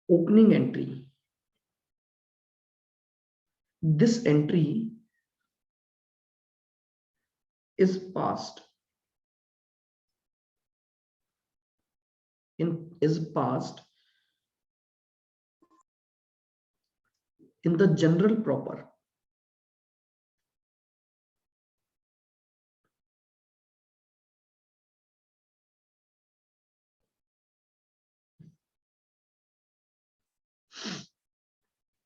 opening entry. This entry is passed in the general proper.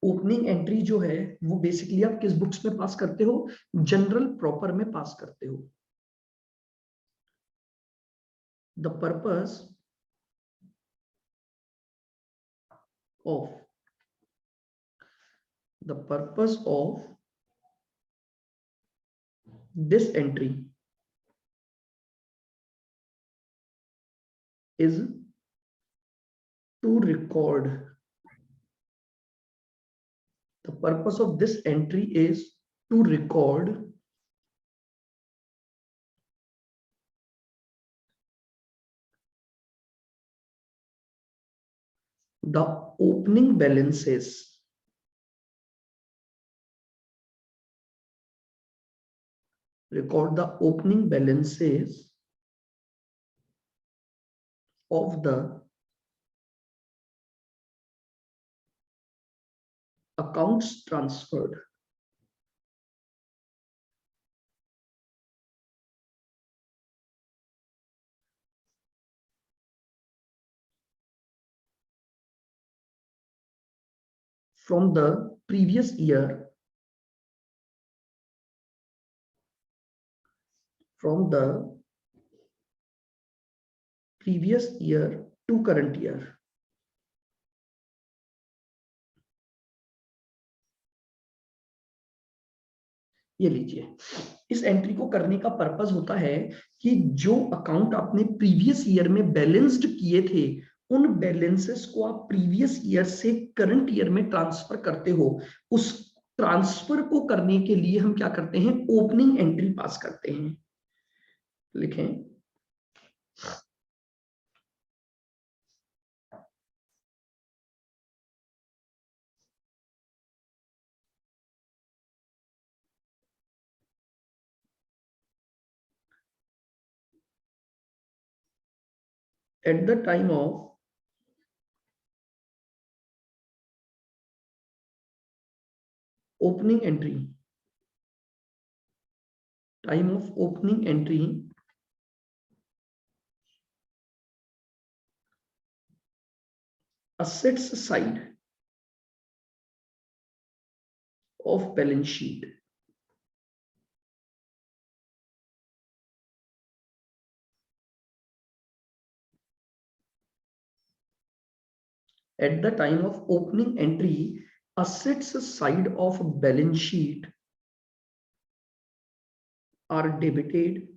Opening entry जो है वो basically आप किस बुक्स में पास करते हो? जनरल प्रॉपर में पास करते हो. The purpose of this entry is to record. The purpose of this entry is to record the opening balances of the accounts transferred from the previous year to current year. ये लीजिए, इस entry को करने का purpose होता है कि जो अकाउंट आपने प्रीवियस ईयर में बैलेंस्ड किए थे उन बैलेंसेस को आप प्रीवियस ईयर से करंट ईयर में ट्रांसफर करते हो. उस ट्रांसफर को करने के लिए हम क्या करते हैं? ओपनिंग एंट्री पास करते हैं. लिखें, at the time of opening entry, assets side of balance sheet at the time of opening entry, assets side of balance sheet are debited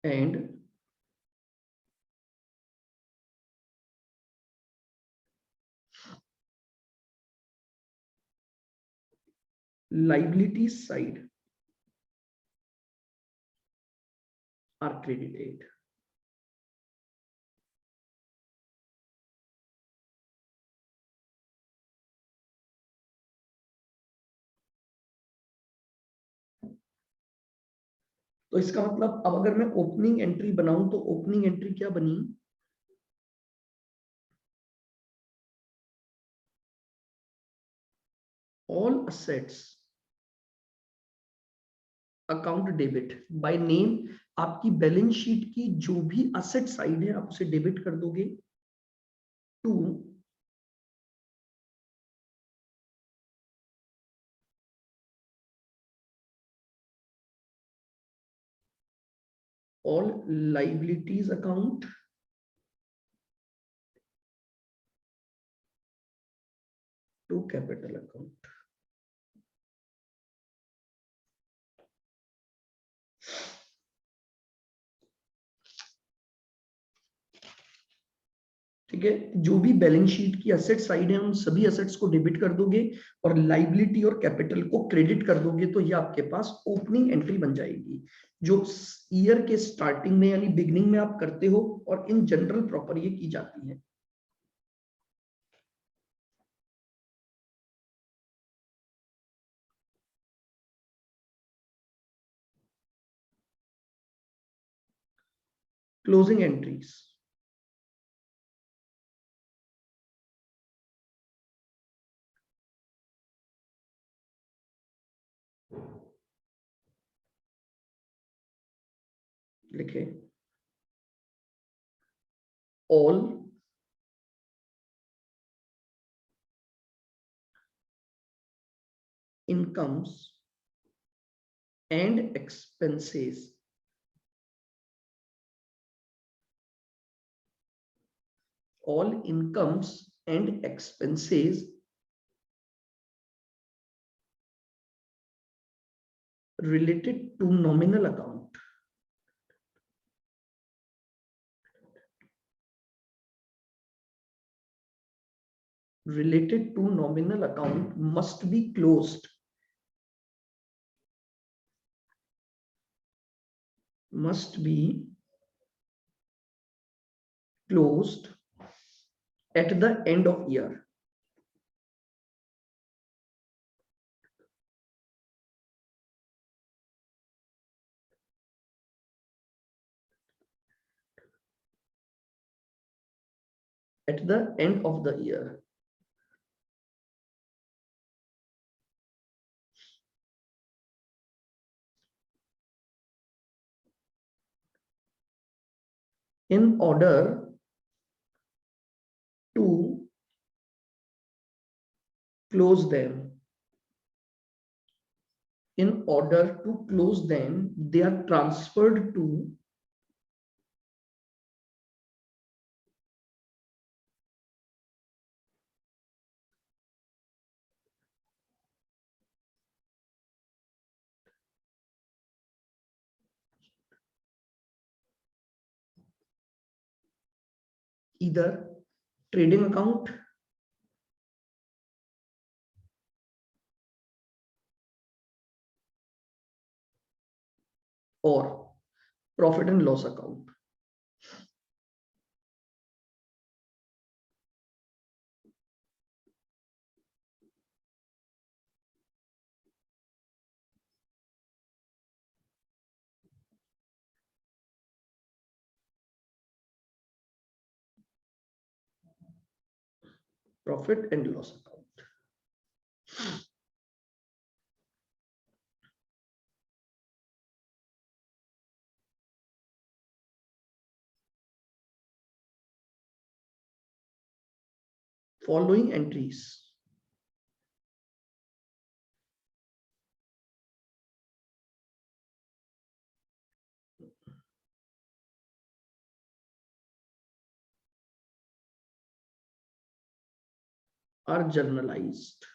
and liabilities side are credited. तो इसका मतलब अब अगर मैं opening entry बनाऊं तो opening entry क्या बनी? All assets account debit by name. आपकी बैलेंस शीट की जो भी असेट साइड है आप उसे डेबिट कर दोगे to all liabilities account to capital account. ठीक है, जो भी बैलेंस शीट की एसेट साइड है उन सभी एसेट्स को डेबिट कर दोगे और लाइबिलिटी और कैपिटल को क्रेडिट कर दोगे, तो ये आपके पास ओपनिंग एंट्री बन जाएगी, जो ईयर के स्टार्टिंग में यानी बिगनिंग में आप करते हो और इन जनरल प्रॉपर ये की जाती है। क्लोजिंग एंट्रीज, लिखे all incomes and expenses all incomes and expenses related to nominal account must be closed at the end of year. At the end of the year. In order to close them, they are transferred to either trading account or profit and loss account. Profit and loss account. Following entries are generalized.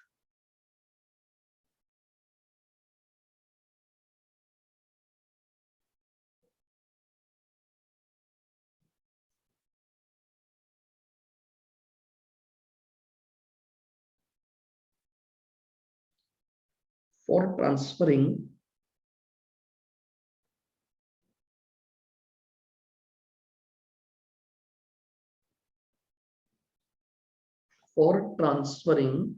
For transferring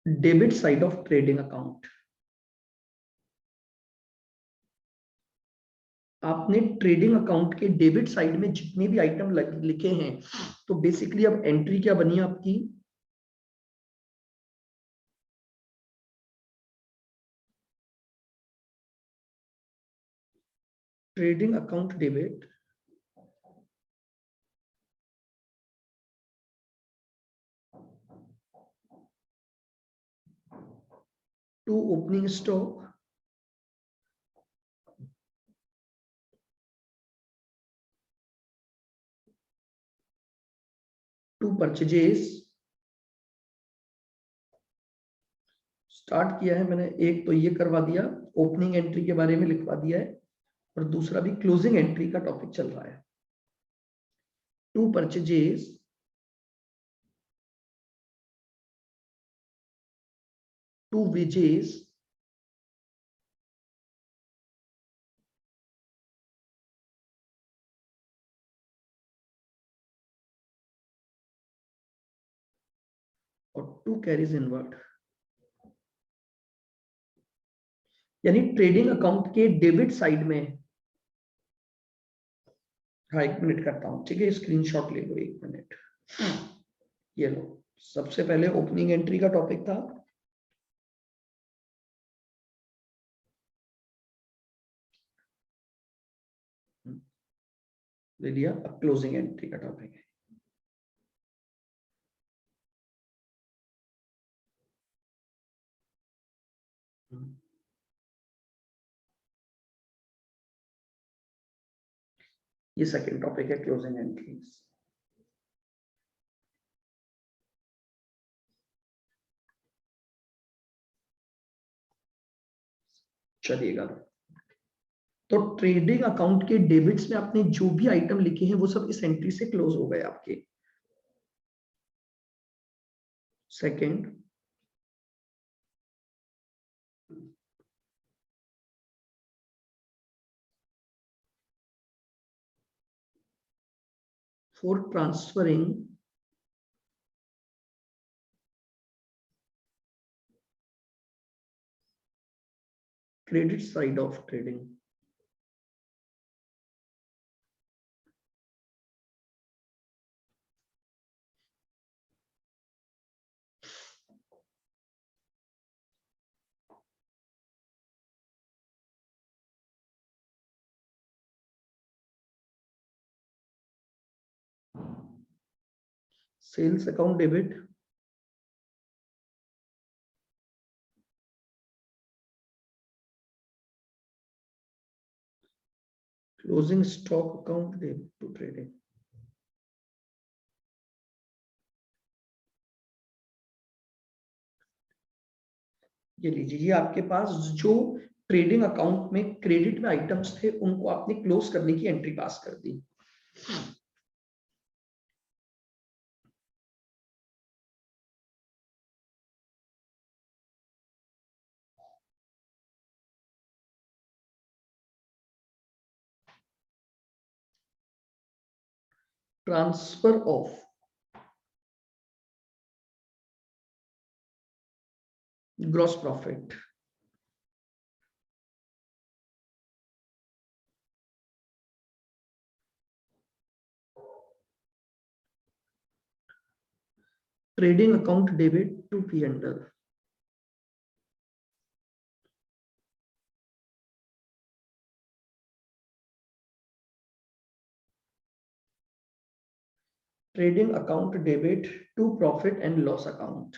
debit side of trading account. आपने trading account के debit side में जितने भी item लिखे हैं, तो basically अब entry क्या बनी आपकी, trading account debit to opening stock to purchases start किया है मैंने, एक तो ये करवा दिया, ओपनिंग एंट्री के बारे में लिखवा दिया है, और दूसरा भी क्लोजिंग एंट्री का टॉपिक चल रहा है। टू परचेजेस टू वेजेस और टू कैरीज इनवर्ड। यानी ट्रेडिंग अकाउंट के डेबिट साइड में, हाँ 1 मिनट करता हूं, ठीक है, स्क्रीनशॉट ले लो 1 मिनट। ये लो, सबसे पहले ओपनिंग एंट्री का टॉपिक था, ले लिया। अब क्लोजिंग एंट्री का टॉपिक है। ये सेकंड टॉपिक है, क्लोजिंग एंट्रीज। चलिएगा, तो ट्रेडिंग अकाउंट के डेबिट्स में आपने जो भी आइटम लिखे हैं वो सब इस एंट्री से क्लोज हो गए आपके। Second, for transferring credit side of trading, sales account debit, closing stock account debit to trading. ये लीजिए, ये आपके पास जो ट्रेडिंग अकाउंट में क्रेडिट में आइटम्स थे उनको आपने क्लोज करने की एंट्री पास कर दी। Transfer of gross profit, trading account debit to P and L, trading account debit to profit and loss account,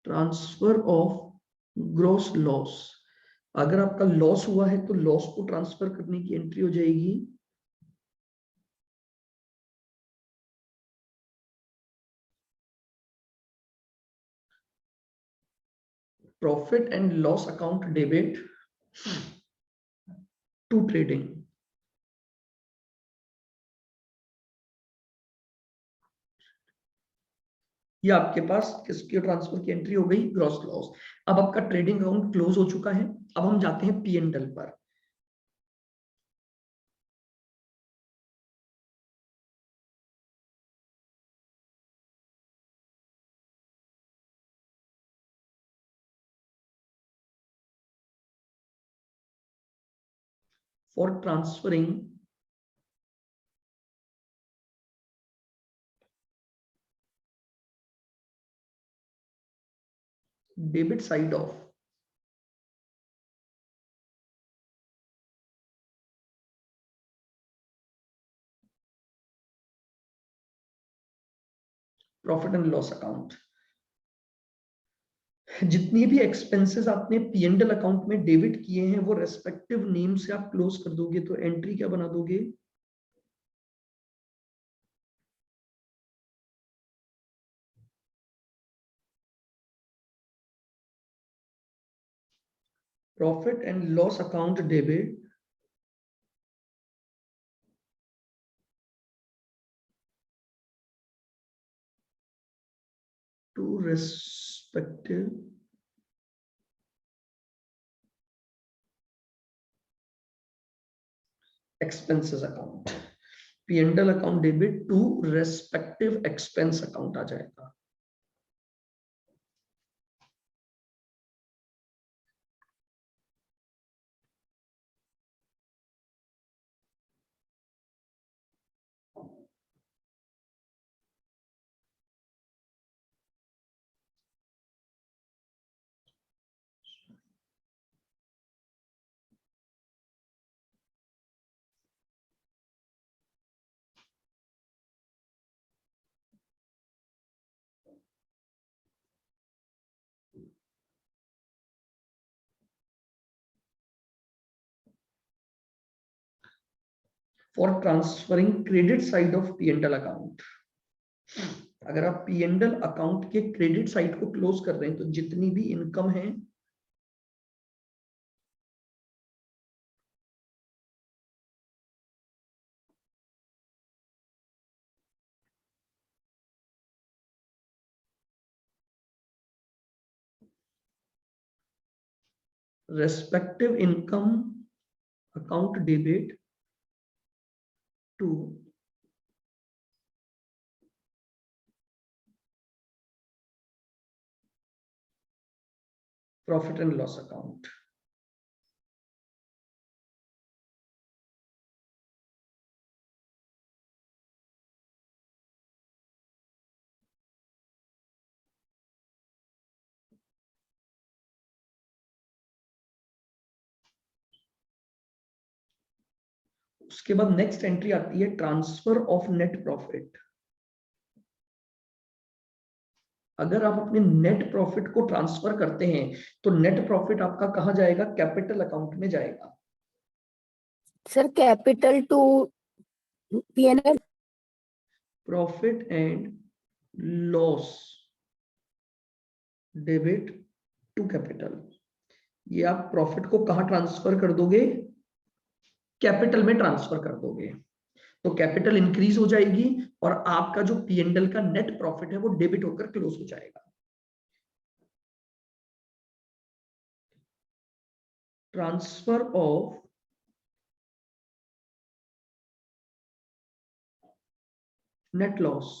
transfer of gross loss. अगर आपका लॉस हुआ है तो लॉस को ट्रांसफर करने की एंट्री हो जाएगी profit and loss account debit to trading. ये आपके पास किसके ट्रांसफर की एंट्री हो गई, ग्रॉस लॉस। अब आपका ट्रेडिंग अकाउंट क्लोज हो चुका है। अब हम जाते हैं पी एंड एल पर। For transferring debit side of profit and loss account. जितनी भी एक्सपेंसेस आपने पी एंड एल अकाउंट में डेबिट किए हैं वो रेस्पेक्टिव नेम से आप क्लोज कर दोगे। तो एंट्री क्या बना दोगे? Profit and loss account debit to respective expenses account. P and L account debit to respective expense account आ जाएगा। For transferring credit side of P and L account, अगर आप पी एंड एल अकाउंट के credit side को close कर रहे हैं तो जितनी भी इनकम है respective income account debit to profit and loss account। उसके बाद नेक्स्ट एंट्री आती है ट्रांसफर ऑफ नेट प्रॉफिट। अगर आप अपने नेट प्रॉफिट को ट्रांसफर करते हैं तो नेट प्रॉफिट आपका कहां जाएगा? कैपिटल अकाउंट में जाएगा। Sir capital to PNL. Profit and loss debit to capital. ये आप प्रॉफिट को कहां ट्रांसफर कर दोगे? कैपिटल में ट्रांसफर कर दोगे। तो कैपिटल इंक्रीज हो जाएगी और आपका जो पीएनएल का नेट प्रॉफिट है वो डेबिट होकर क्लोज हो जाएगा। Transfer of net loss.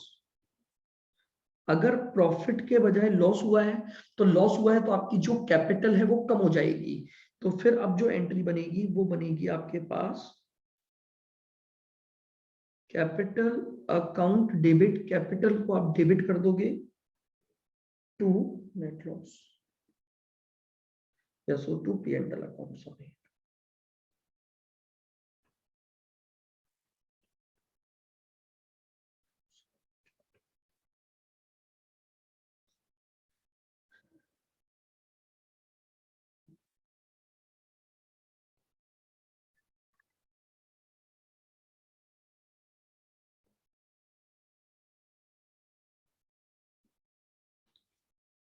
अगर प्रॉफिट के बजाय लॉस हुआ है तो लॉस हुआ है तो आपकी जो कैपिटल है वो कम हो जाएगी। तो फिर अब जो एंट्री बनेगी वो बनेगी आपके पास कैपिटल अकाउंट डेबिट। कैपिटल को आप डेबिट कर दोगे टू नेट लॉस या so to PNL account. Sorry,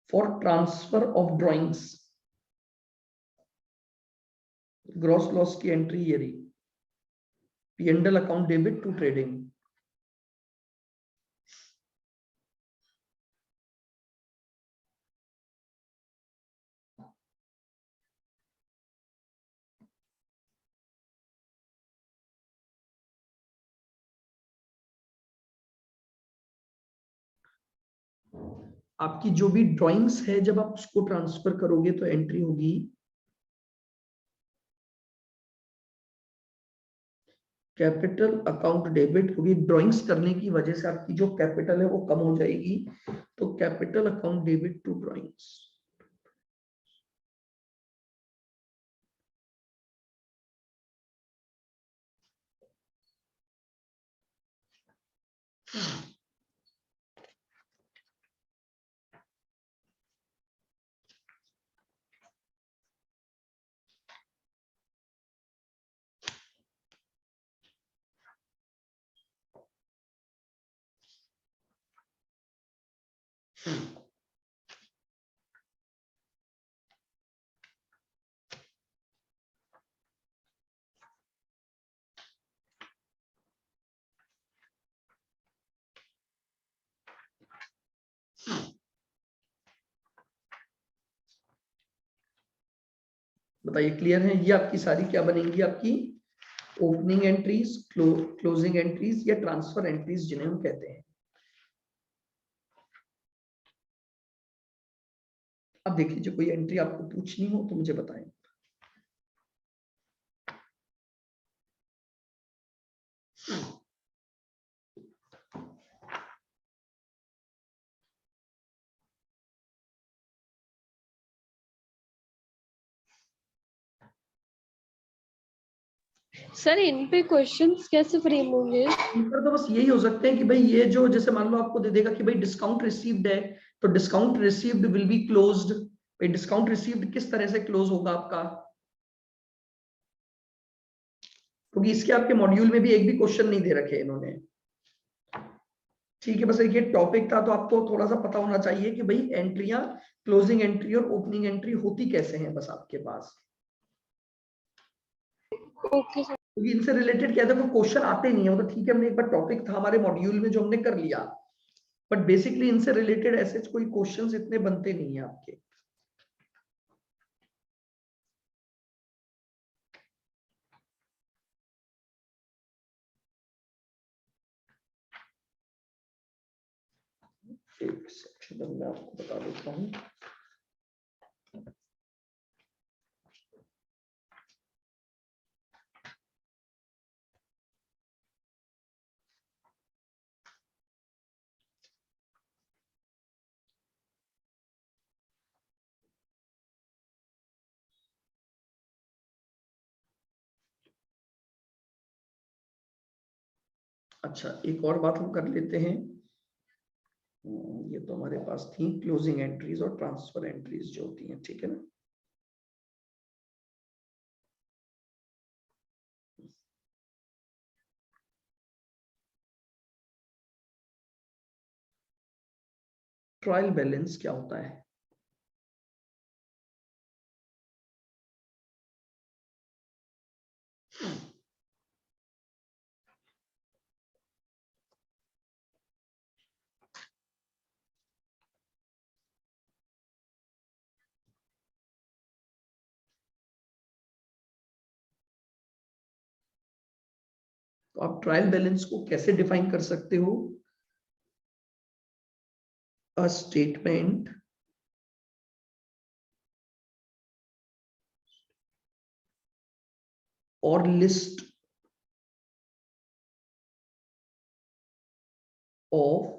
for transfer of drawings gross loss की एंट्री ये रही। PNL account debit to trading. आपकी जो भी ड्राइंग्स है जब आप उसको ट्रांसफर करोगे तो एंट्री होगी कैपिटल अकाउंट डेबिट होगी। ड्राइंग्स करने की वजह से आपकी जो कैपिटल है वो कम हो जाएगी। तो capital account debit to drawings. बताइए, क्लियर है? ये आपकी सारी क्या बनेंगी? आपकी ओपनिंग एंट्रीज, क्लोजिंग एंट्रीज या ट्रांसफर एंट्रीज जिन्हें हम कहते हैं। अब देख लीजिए, कोई एंट्री आपको पूछनी हो तो मुझे बताएं। सर इन पे क्वेश्चंस कैसे फ्रेम होंगे? इन पर तो बस यही हो सकते हैं कि भाई ये जो, जैसे मान लो आपको दे देगा कि भाई डिस्काउंट रिसीव्ड है, तो discount received will be closed. भाई डिस्काउंट रिसीव्ड किस तरह से क्लोज होगा आपका? क्योंकि इसके आपके मॉड्यूल में भी एक भी क्वेश्चन नहीं दे रखे इन्होंने। ठीक है, बस एक ये टॉपिक था तो आपको थोड़ा सा पता होना चाहिए कि भाई एंट्रियां, क्लोजिंग एंट्री और ओपनिंग एंट्री होती कैसे हैं, बस आपके पास। Okay sir. क्योंकि इनसे रिलेटेड क्या था, कोई क्वेश्चन आते नहीं है। वो तो ठीक है, हमने एक बार टॉपिक था हमारे मॉड्यूल में जो हमने कर लिया, बट बेसिकली इनसे रिलेटेड ऐसे कोई क्वेश्चंस इतने बनते नहीं है आपके। एक सेक्शन मैं आपको बता देता हूँ। अच्छा, एक और बात हम कर लेते हैं। ये तो हमारे पास थी क्लोजिंग एंट्रीज और ट्रांसफर एंट्रीज जो होती हैं, ठीक है ना। ट्रायल बैलेंस क्या होता है? तो आप ट्रायल बैलेंस को कैसे डिफाइन कर सकते हो? अ स्टेटमेंट और list of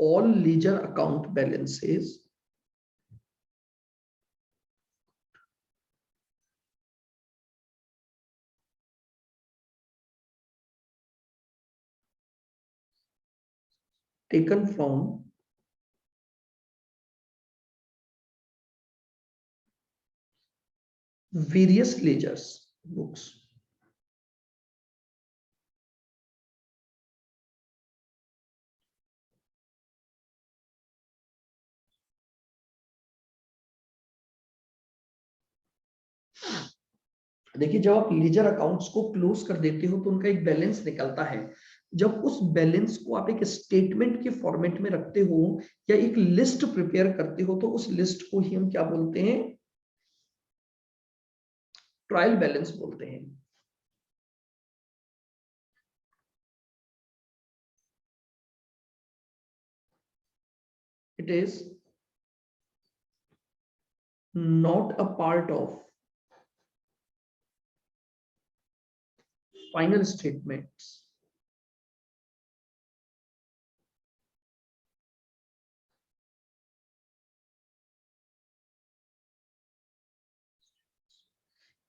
all ledger account balances taken from various ledgers books. देखिए, जब आप लीजर अकाउंट्स को क्लोज कर देते हो तो उनका एक बैलेंस निकलता है। जब उस बैलेंस को आप एक स्टेटमेंट के फॉर्मेट में रखते हो या एक लिस्ट प्रिपेयर करते हो, तो उस लिस्ट को ही हम क्या बोलते हैं? ट्रायल बैलेंस बोलते हैं। It is not a part of final statements.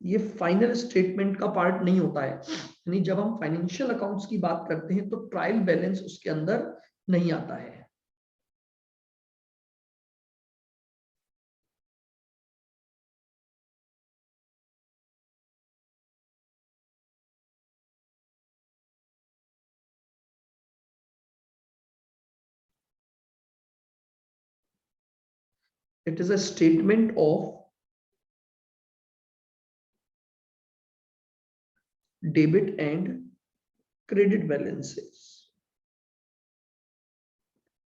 ये फाइनल स्टेटमेंट का पार्ट नहीं होता है। यानी जब हम फाइनेंशियल अकाउंट्स की बात करते हैं तो ट्रायल बैलेंस उसके अंदर नहीं आता है। It is a statement of debit and credit balances.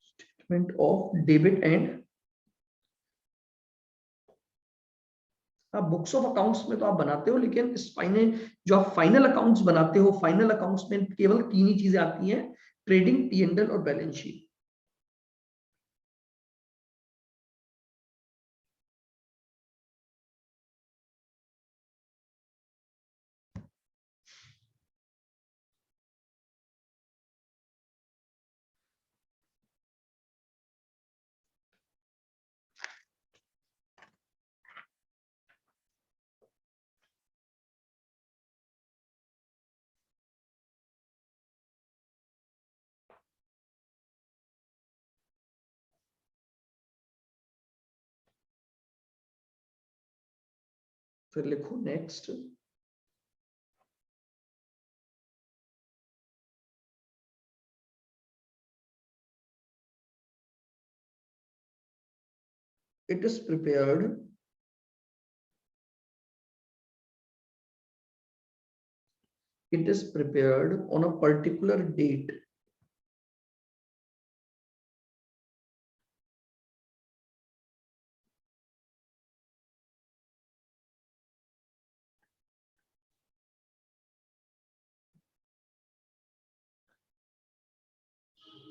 Statement of debit and, आप बुक्स ऑफ अकाउंट्स में तो आप बनाते हो, लेकिन इस फाइनल जो आप फाइनल अकाउंट्स बनाते हो, फाइनल अकाउंट्स में केवल तीन ही चीजें आती हैं, ट्रेडिंग, P&L और बैलेंस शीट। फिर लिखो next, it is prepared on a particular date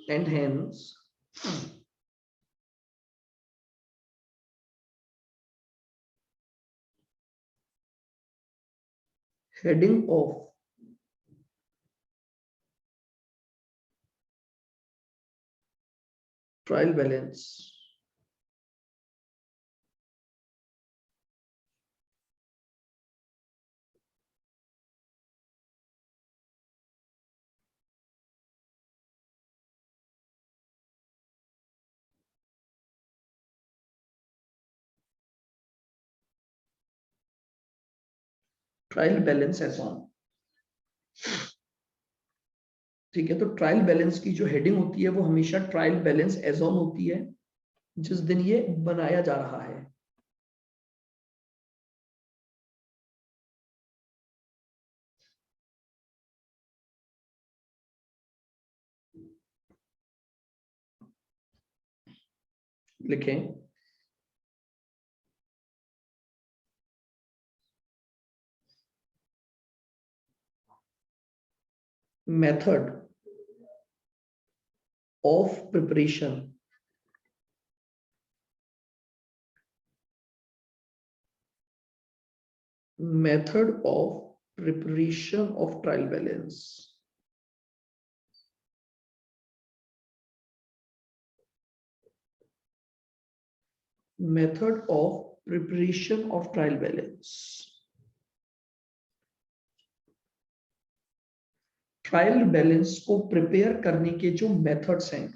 and hence heading of trial balance trial balance as on. ठीक है, तो ट्रायल बैलेंस की जो हेडिंग होती है वो हमेशा ट्रायल बैलेंस एज ऑन होती है जिस दिन ये बनाया जा रहा है। लिखें method of preparation of trial balance। Method of preparation of trial balance। Trial balance को प्रिपेयर करने के जो मेथड्स हैं,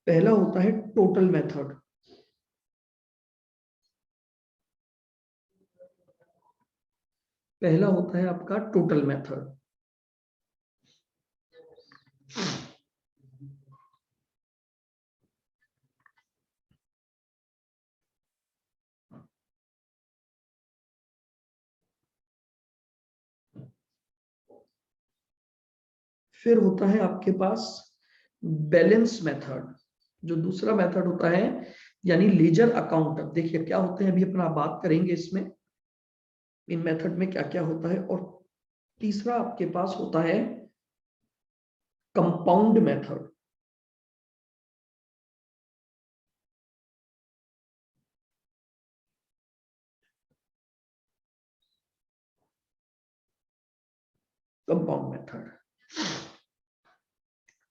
पहला होता है टोटल मेथड। पहला होता है आपका टोटल मेथड। फिर होता है आपके पास बैलेंस मेथड, जो दूसरा मेथड होता है, यानी लेजर अकाउंट। अब देखिए क्या होते हैं, अभी अपना बात करेंगे इसमें, इन मेथड में क्या क्या होता है। और तीसरा आपके पास होता है कंपाउंड मेथड। Compound method.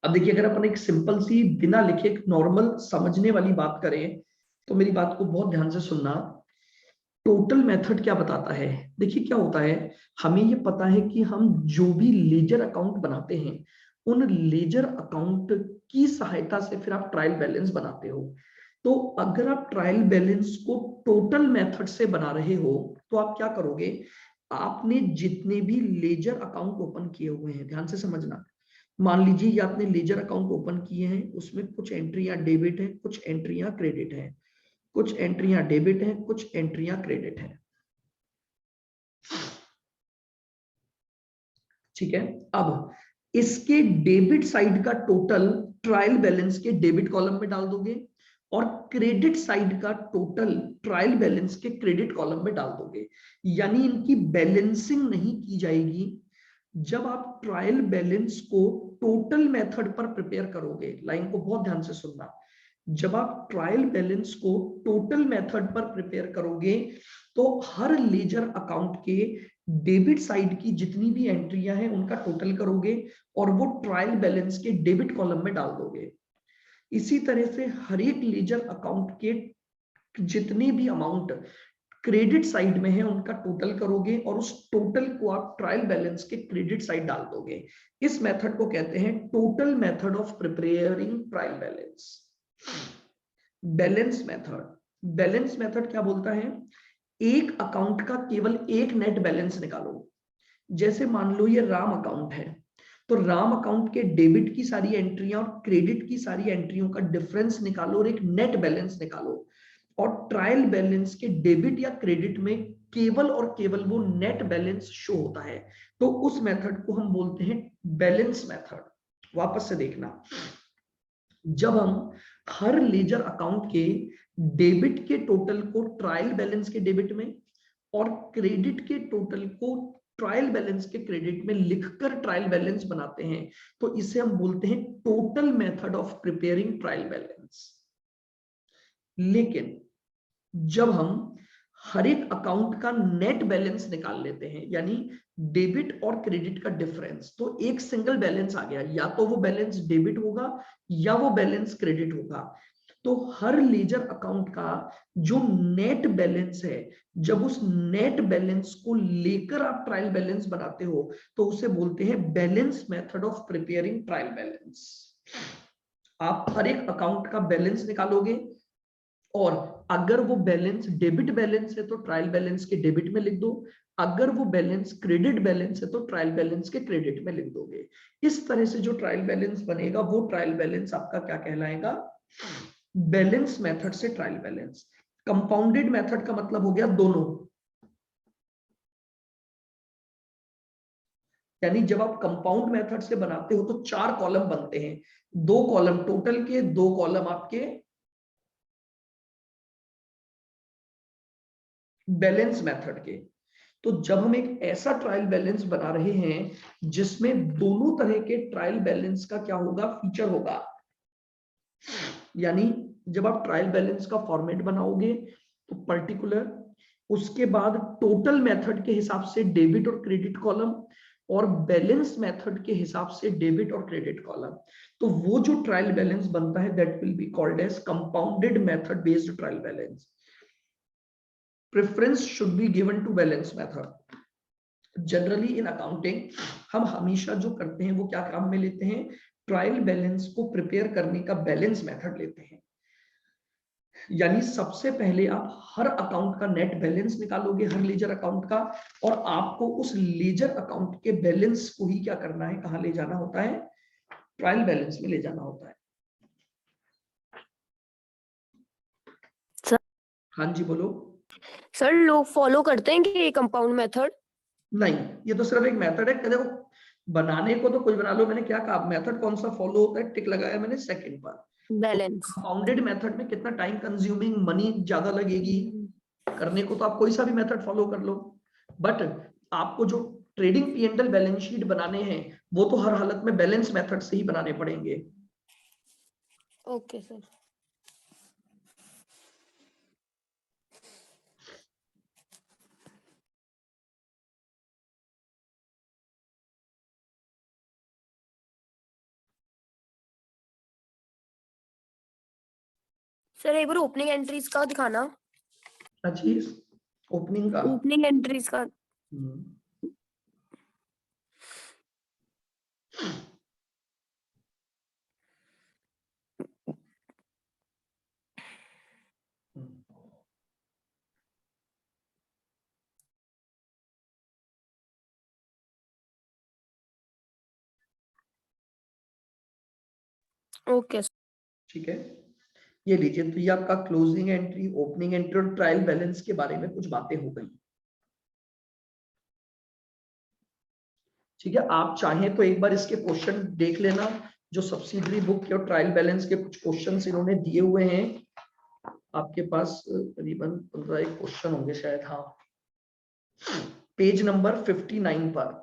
अब देखिए, अगर अपन एक सिंपल सी बिना लिखे एक नॉर्मल समझने वाली बात करें, तो मेरी बात को बहुत ध्यान से सुनना। टोटल मेथड क्या बताता है? देखिए क्या होता है, हमें ये पता है कि हम जो भी लेजर अकाउंट बनाते हैं, उन लेजर अकाउंट की सहायता से फिर आप ट्रायल बैलेंस बनाते हो। तो अगर आप ट्रायल बैलेंस को टोटल मेथड से बना रहे हो, तो आप क्या करोगे, आपने जितने भी लेजर अकाउंट ओपन किए हुए हैं, ध्यान से समझना, मान लीजिए ये आपने लेजर अकाउंट ओपन किए हैं, उसमें कुछ एंट्रियां डेबिट है, कुछ एंट्रियां क्रेडिट है, कुछ एंट्रियां डेबिट है, कुछ एंट्रियां क्रेडिट है। ठीक है, अब इसके डेबिट साइड का टोटल ट्रायल बैलेंस के डेबिट कॉलम में डाल दोगे और क्रेडिट साइड का टोटल ट्रायल बैलेंस के क्रेडिट कॉलम में डाल दोगे। यानी इनकी बैलेंसिंग नहीं की जाएगी। जब आप ट्रायल बैलेंस को टोटल मेथड पर प्रिपेयर करोगे, लाइन को बहुत ध्यान से सुनना, जब आप ट्रायल बैलेंस को टोटल मेथड पर प्रिपेयर करोगे तो हर लेजर अकाउंट के डेबिट साइड की जितनी भी एंट्रियां हैं उनका टोटल करोगे और वो ट्रायल बैलेंस के डेबिट कॉलम में डाल दोगे। इसी तरह से हर एक लेजर अकाउंट के जितने भी अमाउंट क्रेडिट साइड में है उनका टोटल करोगे और उस टोटल को आप ट्रायल बैलेंस के क्रेडिट साइड डाल दोगे। इस मेथड को कहते हैं total method of preparing trial balance. Balance method, balance method क्या बोलता है, एक अकाउंट का केवल एक नेट बैलेंस निकालो। जैसे मान लो ये राम अकाउंट है, तो राम अकाउंट के डेबिट की सारी एंट्रियां और क्रेडिट की सारी एंट्रियों का डिफरेंस निकालो और एक नेट बैलेंस निकालो। और ट्रायल बैलेंस के डेबिट या क्रेडिट में केवल और केवल वो नेट बैलेंस शो होता है, तो उस मेथड को हम बोलते हैं बैलेंस मेथड। वापस से देखना, जब हम हर लेजर अकाउंट के डेबिट के टोटल को ट्रायल बैलेंस के डेबिट में और क्रेडिट के टोटल को ट्रायल बैलेंस के क्रेडिट में लिखकर ट्रायल बैलेंस बनाते हैं, तो इसे हम बोलते हैं total method of preparing trial balance. लेकिन जब हम हर एक अकाउंट का नेट बैलेंस निकाल लेते हैं, यानी डेबिट और क्रेडिट का डिफरेंस, तो एक सिंगल बैलेंस आ गया, या तो वो बैलेंस डेबिट होगा या वो बैलेंस क्रेडिट होगा। तो हर लेजर अकाउंट का जो नेट बैलेंस है, जब उस नेट बैलेंस को लेकर आप ट्रायल बैलेंस बनाते हो तो उसे बोलते हैं balance method of preparing trial balance. आप हर एक अकाउंट का बैलेंस निकालोगे और अगर वो बैलेंस डेबिट बैलेंस है तो ट्रायल बैलेंस के डेबिट में लिख दो, अगर वो बैलेंस क्रेडिट बैलेंस है तो ट्रायल बैलेंस के क्रेडिट में लिख दोगे। इस तरह से जो ट्रायल बैलेंस बनेगा वो ट्रायल बैलेंस आपका क्या कहलाएगा, बैलेंस मेथड से ट्रायल बैलेंस। कंपाउंडेड मेथड का मतलब हो गया दोनों, यानी जब आप कंपाउंड मेथड से बनाते हो तो 4 कॉलम बनते हैं, 2 कॉलम टोटल के, 2 कॉलम आपके बैलेंस मेथड के। तो जब हम एक ऐसा ट्रायल बैलेंस बना रहे हैं जिसमें दोनों तरह के ट्रायल बैलेंस का क्या होगा, फीचर होगा, यानी जब आप ट्रायल बैलेंस का फॉर्मेट बनाओगे तो पर्टिकुलर, उसके बाद टोटल मेथड के हिसाब से डेबिट और क्रेडिट कॉलम और बैलेंस मेथड के हिसाब से डेबिट और क्रेडिट कॉलम, तो वो जो ट्रायल बैलेंस बनता है that will be called as compounded method based trial balance. Preference should be given to balance method. Generally in accounting हम हमेशा जो करते हैं वो क्या काम में लेते हैं, ट्रायल बैलेंस को प्रिपेयर करने का बैलेंस मेथड लेते हैं। यानी सबसे पहले आप हर अकाउंट का नेट बैलेंस निकालोगे, हर लेजर अकाउंट का, और आपको उस लेजर अकाउंट के बैलेंस को ही क्या करना है, कहां ले जाना होता है, ट्रायल बैलेंस में ले जाना होता है। सर, हाँ जी बोलो। सर लोग फॉलो करते हैं कि कंपाउंड मेथड? नहीं, ये तो सिर्फ एक मेथड है। देखो, बनाने को तो कुछ बना लो, मैंने क्या कहा, मेथड कौन सा फॉलो होता है, टिक लगाया मैंने सेकंड पर। बैलेंस। कंपाउंडेड मेथड में कितना टाइम कंज्यूमिंग, मनी ज्यादा लगेगी करने को, तो आप कोई सा भी मेथड फॉलो कर लो, बट आपको जो ट्रेडिंग पी&एल बैलेंस शीट बनाने हैं वो तो हर हालत में बैलेंस मेथड से ही बनाने पड़ेंगे। Okay sir. सर एक बार ओपनिंग एंट्रीज का दिखाना। अच्छी ओपनिंग का, ओपनिंग एंट्रीज का। हम्म। Okay sir. ठीक है, ये लीजिए। तो ये आपका क्लोजिंग एंट्री, ओपनिंग एंट्री और ट्रायल बैलेंस के बारे में कुछ बातें हो गई। ठीक है, आप चाहें तो एक बार इसके क्वेश्चन देख लेना, जो सब्सिडरी बुक के और ट्रायल बैलेंस के कुछ क्वेश्चंस इन्होंने दिए हुए हैं आपके पास। करीबन 15 एक क्वेश्चन होंगे शायद। हाँ, पेज नंबर 59 पर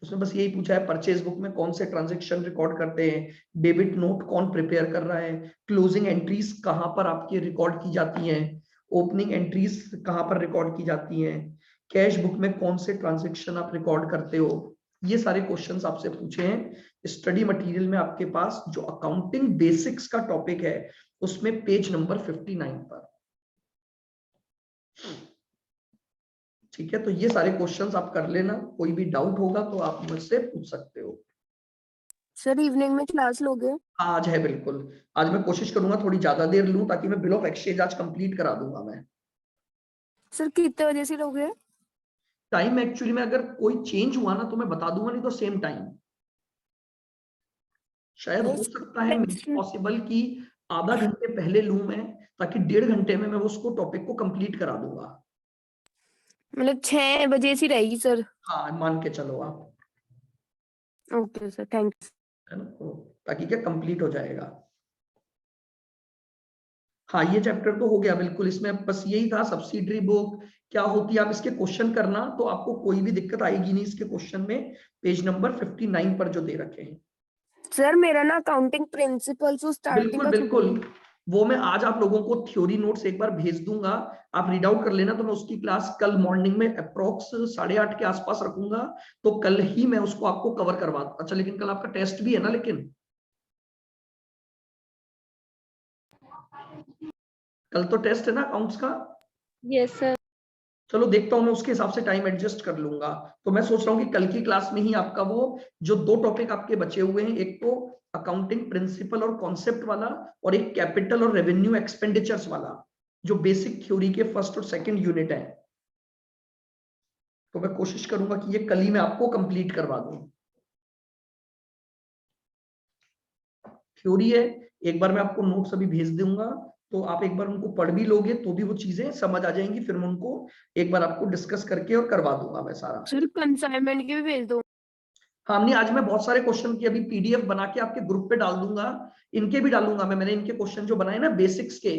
उसने बस यही पूछा है, परचेज बुक में कौन से ट्रांजैक्शन रिकॉर्ड करते हैं, डेबिट नोट कौन प्रिपेयर कर रहा है, क्लोजिंग एंट्रीज कहां पर आपकी रिकॉर्ड की जाती हैं, ओपनिंग एंट्रीज कहां पर रिकॉर्ड की जाती हैं, कैश बुक में कौन से ट्रांजैक्शन आप रिकॉर्ड करते हो। ये सारे क्वेश्चंस आपसे पूछे हैं स्टडी मटेरियल में। आपके पास जो अकाउंटिंग बेसिक्स का टॉपिक है उसमें पेज नंबर 59 पर। ठीक है, तो ये सारे क्वेश्चंस आप कर लेना, कोई भी डाउट होगा तो आप मुझसे पूछ सकते हो। सर इवनिंग में क्लास लोगे? आज है बिल्कुल। आज मैं कोशिश करूंगा थोड़ी ज्यादा देर लूं ताकि मैं बिल ऑफ एक्सचेंज आज कंप्लीट करा दूंगा मैं। सर कितने बजे से लोगे? टाइम एक्चुअली में अगर कोई चेंज हुआ ना तो मैं बता दूंगा, नहीं तो सेम टाइम। शायद हो सकता है पॉसिबल कि आधा घंटे पहले लूं मैं, ताकि 1.5 घंटे में मैं उसको टॉपिक को कंप्लीट करा दूंगा। मतलब 6 बजे से रहेगी सर? हाँ, मान के चलो आप, ओके सर, थैंक्स। है ना, तो ताकि क्या कंप्लीट हो जाएगा। हाँ, ये चैप्टर तो हो गया बिल्कुल। इसमें बस यही था सब्सिडरी बुक क्या होती है, आप इसके क्वेश्चन करना तो आपको कोई भी दिक्कत आएगी नहीं इसके क्वेश्चन में, पेज नंबर 59 पर जो दे रखे हैं। सर मेरा ना अकाउंटिंग प्रिंसिपल्स स्टार्टिंग बिल्कुल का बिल्कुल, वो मैं आज आप लोगों को थ्योरी नोट्स एक बार भेज दूंगा, आप रीड आउट कर लेना। तो मैं उसकी क्लास कल मॉर्निंग में अप्रोक्स 8:30 के आसपास रखूंगा, तो कल ही मैं उसको आपको कवर करवा। अच्छा, लेकिन कल आपका टेस्ट भी है ना? लेकिन कल तो टेस्ट है ना अकाउंट्स का? Yes sir. चलो देखता हूँ, मैं उसके हिसाब से टाइम एडजस्ट कर लूंगा। तो मैं सोच रहा हूँ कि कल की क्लास में ही आपका वो जो 2 टॉपिक आपके बचे हुए हैं, एक तो अकाउंटिंग प्रिंसिपल और कॉन्सेप्ट वाला, और एक कैपिटल और रेवेन्यू एक्सपेंडिचर्स वाला, जो बेसिक थ्योरी के फर्स्ट और सेकंड यूनिट है, तो मैं कोशिश करूंगा कि ये कल ही मैं आपको कंप्लीट करवा दूं। थ्योरी है, एक बार मैं आपको नोट्स अभी भेज दूंगा, तो आप एक बार उनको पढ़ भी लोगे तो भी वो चीजें समझ आ जाएंगी। फिर मैं उनको एक बार आपको डिस्कस करके और करवा दूंगा मैं सारा। सर कंसाइनमेंट के भी भेज दो। हाँ, नहीं, आज मैं बहुत सारे क्वेश्चन की अभी पीडीएफ बना के आपके ग्रुप पे डाल दूंगा। इनके भी डालूंगा मैंने इनके क्वेश्चन जो बनाए ना बेसिक्स के,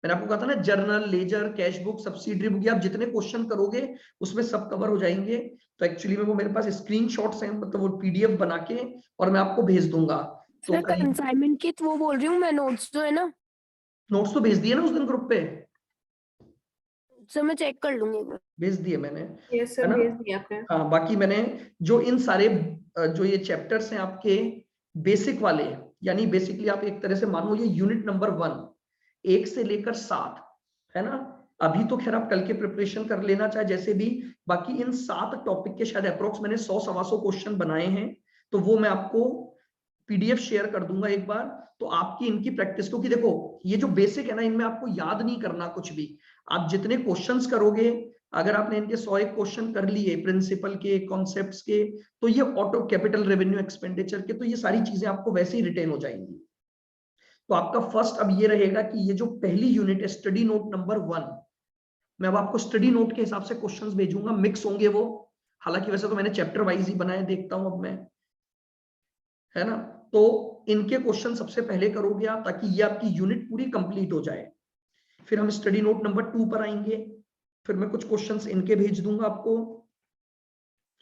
मैंने आपको कहा था ना, journal, ledger, cash book, subsidiary book, आप जितने क्वेश्चन करोगे उसमें सब कवर हो जाएंगे। तो एक्चुअली में वो मेरे पास स्क्रीनशॉट्स हैं, मतलब वो पीडीएफ बना के और मैं आपको भेज दूंगा। तो सर करीब कंसाइनमेंट की तो वो बोल रही हूँ मैं, नोट्स जो है ना। नोट्स तो भेज दिए ना उस दिन ग्रुप पे, सर मैं चेक कर लूंगी एक बार। भेज दिए मैंने, यस है सर, ना? भेज दिया आपने। हाँ, बाकी मैंने जो इन सारे जो ये चैप्टर्स हैं आपके बेसिक वाले, यानी बेसिकली आप एक तरह से मानो ये यूनिट नंबर 1, 1 से लेकर 7, है ना? अभी तो खैर आप कल के प्रिपरेशन कर लेना चाहे जैसे भी। बाकी इन 7 टॉपिक के शायद अप्रोक्स मैंने 100-125 क्वेश्चन बनाए हैं, तो वो मैं आपको पीडीएफ शेयर कर दूंगा एक बार। तो आपकी इनकी प्रैक्टिस, क्योंकि देखो ये जो बेसिक है ना, इनमें आपको याद नहीं करना कुछ भी। आप जितने क्वेश्चंस करोगे, अगर आपने इनके 100 क्वेश्चन कर लिए प्रिंसिपल के, कॉन्सेप्ट्स के, तो ये ऑटो कैपिटल, रेवेन्यू एक्सपेंडिचर के, तो ये सारी चीजें आपको वैसे ही रिटेन हो जाएंगी। तो आपका फर्स्ट अब ये रहेगा कि ये जो पहली यूनिट है स्टडी नोट नंबर 1, मैं अब आपको स्टडी नोट के हिसाब से क्वेश्चंस भेजूंगा, मिक्स होंगे वो। हालांकि वैसे तो मैंने चैप्टर वाइज ही बनाए, देखता हूं अब मैं, है ना? तो इनके क्वेश्चन सबसे पहले करोगे आप, ताकि ये आपकी यूनिट पूरी कंप्लीट हो जाए। फिर हम स्टडी नोट नंबर 2 पर आएंगे, फिर मैं कुछ क्वेश्चंस इनके भेज दूंगा आपको,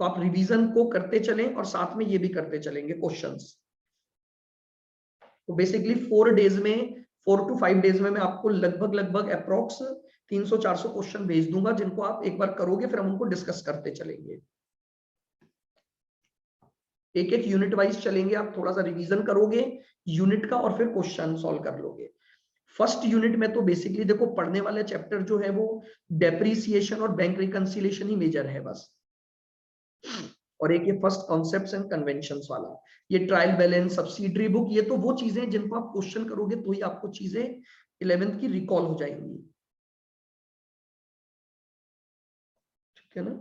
तो आप रिवीजन को करते चलें और साथ में ये भी करते चलेंगे क्वेश्चंस। तो बेसिकली 4 डेज में, 4 to 5 डेज में मैं आपको लगभग लगभग अप्रोक्स 300-400 क्वेश्चन भेज दूंगा, जिनको आप एक बार करोगे, फिर हम उनको डिस्कस करते चलेंगे। एक एक यूनिट वाइज चलेंगे, आप थोड़ा सा रिवीजन करोगे यूनिट का और फिर क्वेश्चन सॉल्व कर लोगे। फर्स्ट यूनिट में तो बेसिकली देखो पढ़ने वाले चैप्टर जो है वो डेप्रिसिएशन और बैंक रिकंसिलिएशन ही मेजर है बस, और एक ये फर्स्ट कॉन्सेप्ट्स एंड कन्वेंशंस वाला, ये ट्रायल बैलेंस, सब्सिडरी बुक, ये तो वो चीजें जिनको आप क्वेश्चन करोगे तो ही आपको चीजें 11th की रिकॉल हो जाएंगी। ठीक है ना?